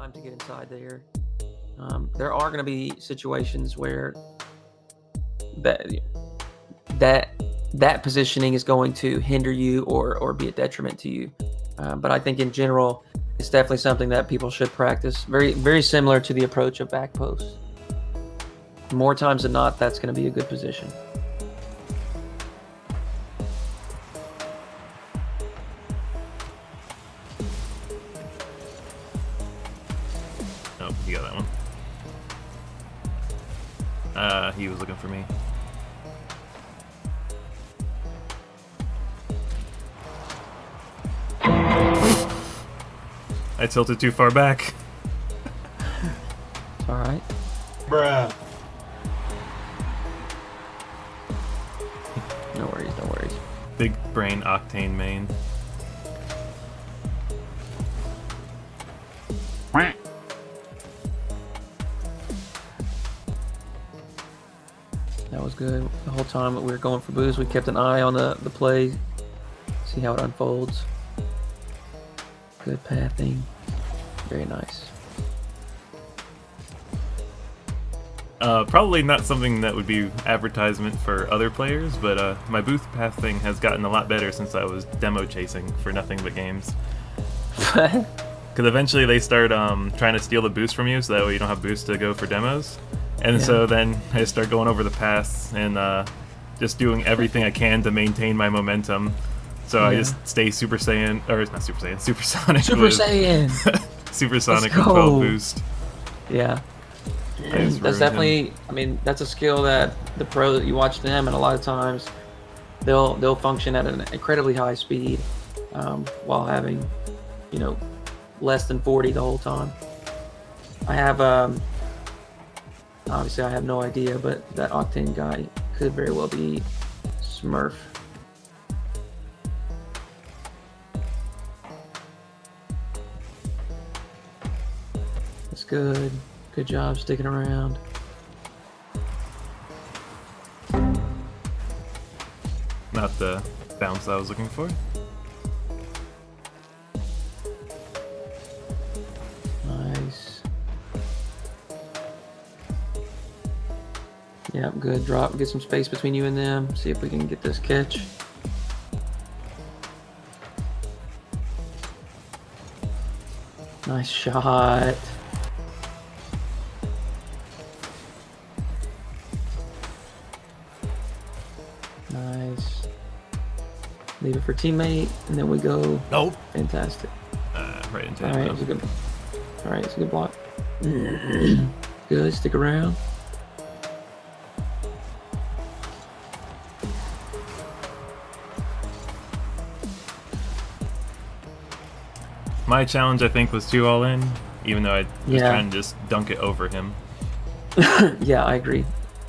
time to get inside there. There are going to be situations where that positioning is going to hinder you or be a detriment to you. But I think in general, it's definitely something that people should practice. Very, very similar to the approach of back posts. More times than not, that's going to be a good position. Oh, you got that one. He was looking for me. I tilted too far back. All right. Bruh. No worries, no worries. Big brain octane main. That was good. The whole time that we were going for boost, we kept an eye on the play, see how it unfolds. Good pathing. Very nice. Probably not something that would be advertisement for other players, but my boost pathing has gotten a lot better since I was demo chasing for nothing but games. Because eventually they start trying to steal the boost from you, so that way you don't have boost to go for demos. And so then I start going over the paths and just doing everything I can to maintain my momentum. So I just stay Super Saiyan, or not Super Saiyan, Supersonic. Saiyan! Supersonic with 12 boost. Yeah. That's definitely, I mean, that's a skill that the pro, you watch them, and a lot of times they'll function at an incredibly high speed while having, you know, less than 40 the whole time. I have, obviously I have no idea, but that Octane guy could very well be Smurf. That's good. Good job sticking around. Not the bounce I was looking for. Nice. Yeah, good drop. Get some space between you and them. See if we can get this catch. Nice shot. Nice. Leave it for teammate, and then we go. Nope. Fantastic. Right into All right, it's a good. All right, it's a good block. Good. Stick around. My challenge, I think, was 2 all in, even though I was trying to just dunk it over him. Yeah, I agree.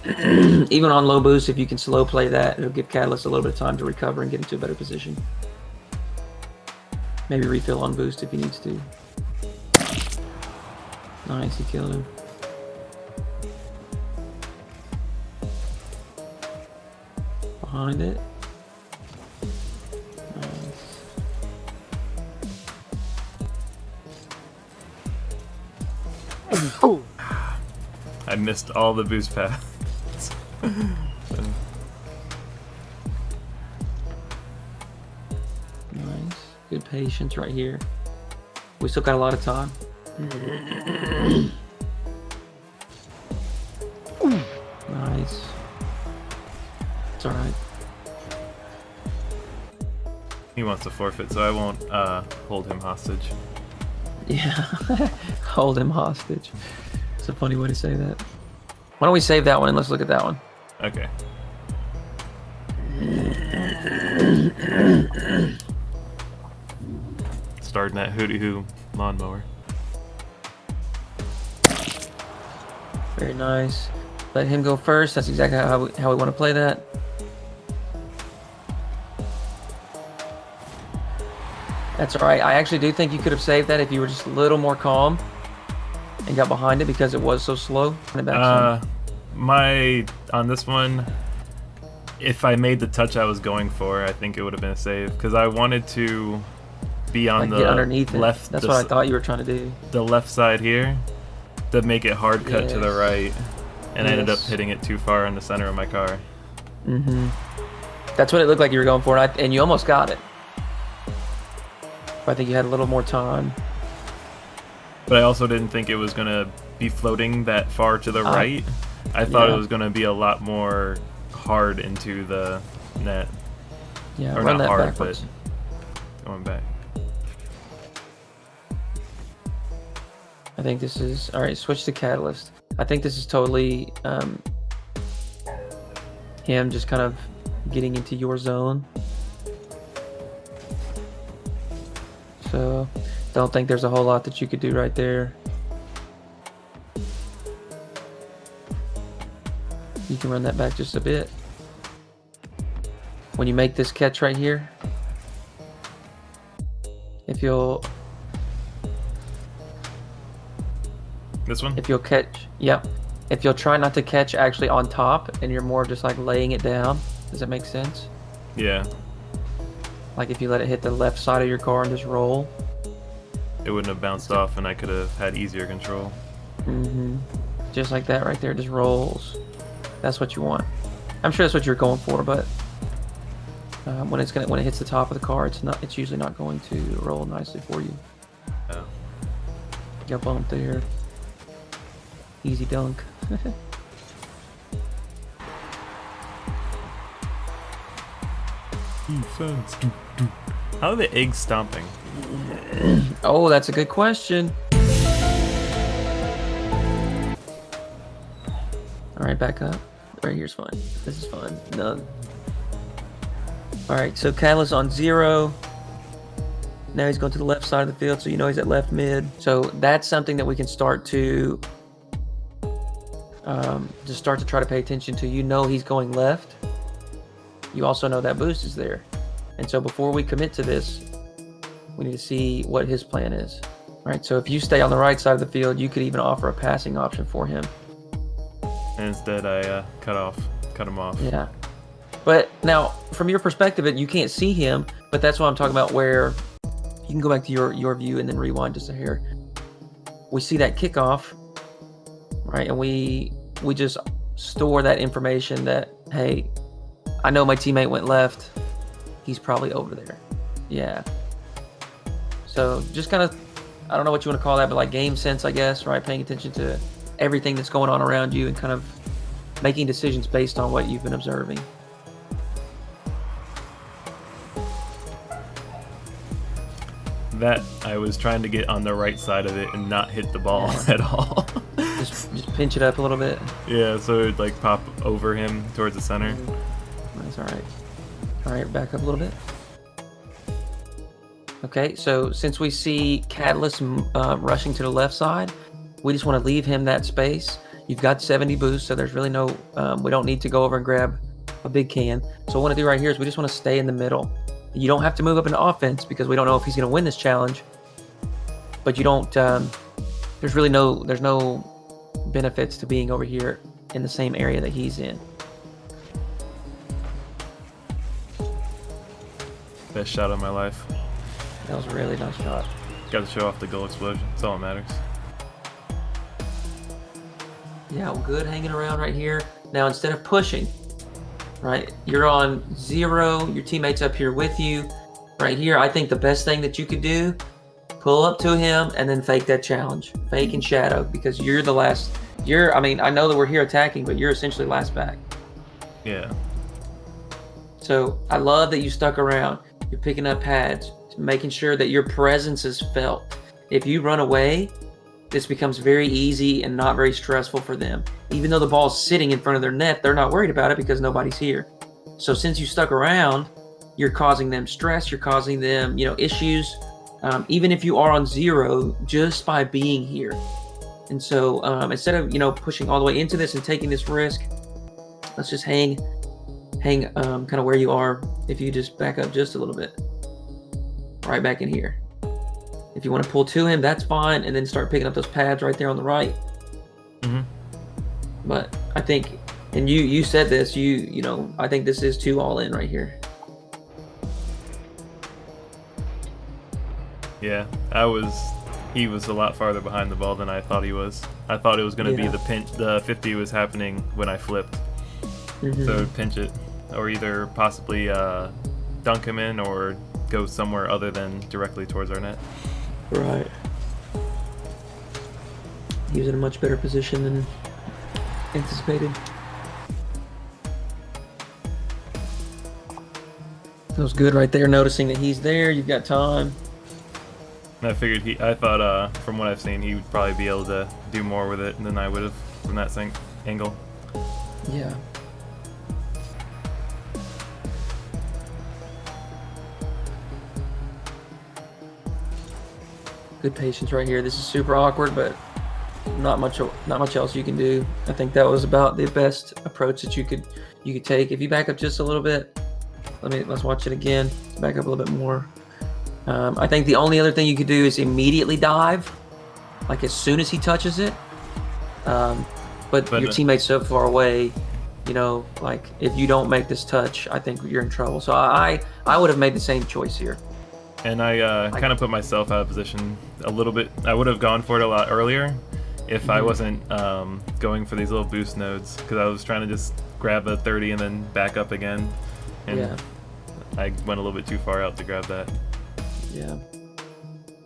Even on low boost, if you can slow play that, it'll give Catalyst a little bit of time to recover and get into a better position. Maybe refill on boost if he needs to. Nice, he killed him. Behind it. Nice. I missed all the boost paths. Nice. Good patience right here. We still got a lot of time. Nice. It's alright. He wants to forfeit, so I won't hold him hostage. Yeah. Hold him hostage. It's a funny way to say that. Why don't we save that one and let's look at that one? Okay. Starting that Hoodyhooo lawnmower. Very nice. Let him go first. That's exactly how we want to play that. That's all right. I actually do think you could have saved that if you were just a little more calm and got behind it because it was so slow. On this one, if I made the touch I was going for, I think it would have been a save because I wanted to be on like the get underneath left. it. That's what I thought you were trying to do. The left side here, to make it hard cut to the right, and I ended up hitting it too far in the center of my car. That's what it looked like you were going for, and you almost got it. But I think you had a little more time. But I also didn't think it was gonna be floating that far to the right. I thought it was gonna be a lot more hard into the net. Yeah, or run not that hard, backwards. but going back. I think this is all right. Switch to catalyst. I think this is totally him just kind of getting into your zone. So don't think there's a whole lot that you could do right there. You can run that back just a bit. When you make this catch right here, if you'll catch, yep. If you'll try not to catch actually on top and you're more just like laying it down, does that make sense? Yeah. Like if you let it hit the left side of your car and just roll. It wouldn't have bounced off and I could have had easier control. Just like that right there, just rolls. That's what you want. I'm sure that's what you're going for, but when it hits the top of the car, it's usually not going to roll nicely for you. Yeah. Got bumped there. Easy dunk. Defense. How are the eggs stomping? Oh, that's a good question. All right, back up. Right here's fine. This is fine. None. All right, so Catalyst on 0. Now he's going to the left side of the field, so you know he's at left mid. So that's something that we can start to just start to try to pay attention to. You know he's going left. You also know that boost is there. And so before we commit to this, we need to see what his plan is. All right, so if you stay on the right side of the field, you could even offer a passing option for him. And instead I cut him off. Yeah. But now, from your perspective, you can't see him, but that's what I'm talking about, where you can go back to your view and then rewind just a hair. We see that kickoff, right? And we just store that information that, hey, I know my teammate went left. He's probably over there. Yeah. So just kind of, I don't know what you want to call that, but like game sense, I guess, right? Paying attention to everything that's going on around you and kind of making decisions based on what you've been observing. That I was trying to get on the right side of it and not hit the ball at all. just pinch it up a little bit. Yeah, so it would like pop over him towards the center. That's all right. All right, back up a little bit. Okay, so since we see Catalyst rushing to the left side, we just want to leave him that space. You've got 70 boost, so there's really no, we don't need to go over and grab a big can. So what I want to do right here is we just want to stay in the middle. You don't have to move up into offense because we don't know if he's going to win this challenge. But you don't, there's no benefits to being over here in the same area that he's in. Best shot of my life. That was a really nice shot. Got to show off the goal explosion. That's all that matters. Yeah, well, good hanging around right here. Now, instead of pushing, right, you're on 0, your teammate's up here with you. Right here, I think the best thing that you could do, pull up to him and then fake that challenge. Fake and shadow, because you're the last, I mean, I know that we're here attacking, but you're essentially last back. Yeah. So I love that you stuck around. You're picking up pads, making sure that your presence is felt. If you run away, this becomes very easy and not very stressful for them. Even though the ball's sitting in front of their net, they're not worried about it because nobody's here. So since you stuck around, you're causing them stress, you're causing them, issues, even if you are on 0, just by being here. And so instead of, pushing all the way into this and taking this risk, let's just hang kind of where you are. If you just back up just a little bit, right back in here. If you want to pull to him, that's fine, and then start picking up those pads right there on the right. Mm-hmm. But I think, and you said this, I think this is 2 all in right here. Yeah, he was a lot farther behind the ball than I thought he was. I thought it was going to be the 50 was happening when I flipped. So pinch it, or either possibly dunk him in or go somewhere other than directly towards our net. Right. He was in a much better position than anticipated. That was good right there, noticing that he's there. You've got time. I figured I thought from what I've seen, he would probably be able to do more with it than I would have from that angle. Yeah. Good patience right here. This is super awkward, but not much else you can do. I think that was about the best approach that you could take. If you back up just a little bit, let's watch it again. Back up a little bit more. I think the only other thing you could do is immediately dive, like as soon as he touches it. But your teammate's so far away, you know, like if you don't make this touch, I think you're in trouble. So I would have made the same choice here. And I kind of put myself out of position a little bit. I would have gone for it a lot earlier if I wasn't going for these little boost nodes, because I was trying to just grab a 30 and then back up again. And I went a little bit too far out to grab that. Yeah.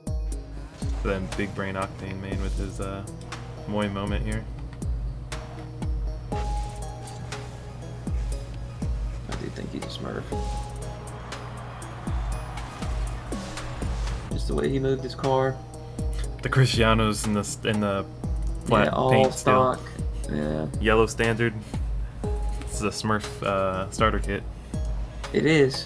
So then Big Brain Octane main with his Moy moment here. I do think he's a smurf. Just the way he moved his car. The Cristianos in the flat all paint stock. still. Yeah. Yellow standard. This is a Smurf starter kit. It is.